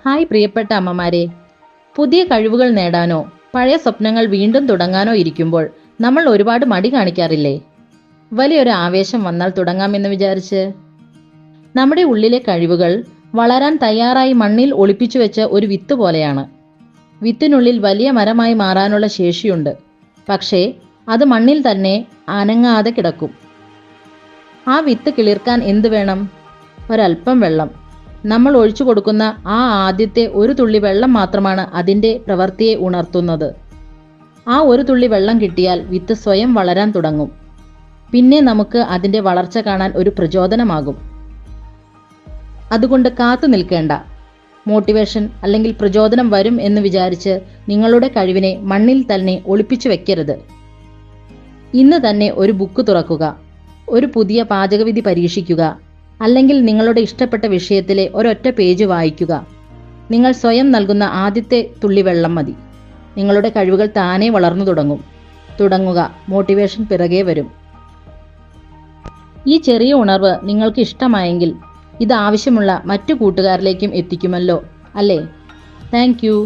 Hi പ്രിയപ്പെട്ട അമ്മമാരെ, പുതിയ കഴിവുകൾ നേടാനോ പഴയ സ്വപ്നങ്ങൾ വീണ്ടും തുടങ്ങാനോ ഇരിക്കുമ്പോൾ നമ്മൾ ഒരുപാട് മടി കാണിക്കാറില്ലേ? വലിയൊരു ആവേശം വന്നാൽ തുടങ്ങാമെന്ന് വിചാരിച്ച്. നമ്മുടെ ഉള്ളിലെ കഴിവുകൾ വളരാൻ തയ്യാറായി മണ്ണിൽ ഒളിപ്പിച്ചു വെച്ച ഒരു വിത്ത് പോലെയാണ്. വിത്തിനുള്ളിൽ വലിയ മരമായി മാറാനുള്ള ശേഷിയുണ്ട്. പക്ഷേ അത് മണ്ണിൽ തന്നെ അനങ്ങാതെ കിടക്കും. ആ വിത്ത് കിളിർക്കാൻ എന്ത് വേണം? ഒരല്പം വെള്ളം. നമ്മൾ ഒഴിച്ചു കൊടുക്കുന്ന ആ ആദ്യത്തെ ഒരു തുള്ളി വെള്ളം മാത്രമാണ് അതിൻ്റെ പ്രവൃത്തിയെ ഉണർത്തുന്നത്. ആ ഒരു തുള്ളി വെള്ളം കിട്ടിയാൽ വിത്ത് സ്വയം വളരാൻ തുടങ്ങും. പിന്നെ നമുക്ക് അതിൻ്റെ വളർച്ച കാണാൻ ഒരു പ്രചോദനമാകും. അതുകൊണ്ട് കാത്തു നിൽക്കേണ്ട. മോട്ടിവേഷൻ അല്ലെങ്കിൽ പ്രചോദനം വരും എന്ന് വിചാരിച്ച് നിങ്ങളുടെ കഴിവിനെ മണ്ണിൽ തന്നെ ഒളിപ്പിച്ചു വെക്കരുത്. ഇന്ന് തന്നെ ഒരു ബുക്ക് തുറക്കുക, ഒരു പുതിയ പാചകവിധി പരീക്ഷിക്കുക, അല്ലെങ്കിൽ നിങ്ങളുടെ ഇഷ്ടപ്പെട്ട വിഷയത്തിലെ ഒരൊറ്റ പേജ് വായിക്കുക. നിങ്ങൾ സ്വയം നൽകുന്ന ആദ്യത്തെ തുള്ളി വെള്ളം മതി. നിങ്ങളുടെ കഴിവുകൾ താനേ വളർന്നു തുടങ്ങുക. മോട്ടിവേഷൻ പിറകെ വരും. ഈ ചെറിയ ഉണർവ് നിങ്ങൾക്ക് ഇഷ്ടമായെങ്കിൽ ഇത് ആവശ്യമുള്ള മറ്റു കൂട്ടുകാരിലേക്കും എത്തിക്കുമല്ലോ, അല്ലേ? Thank you.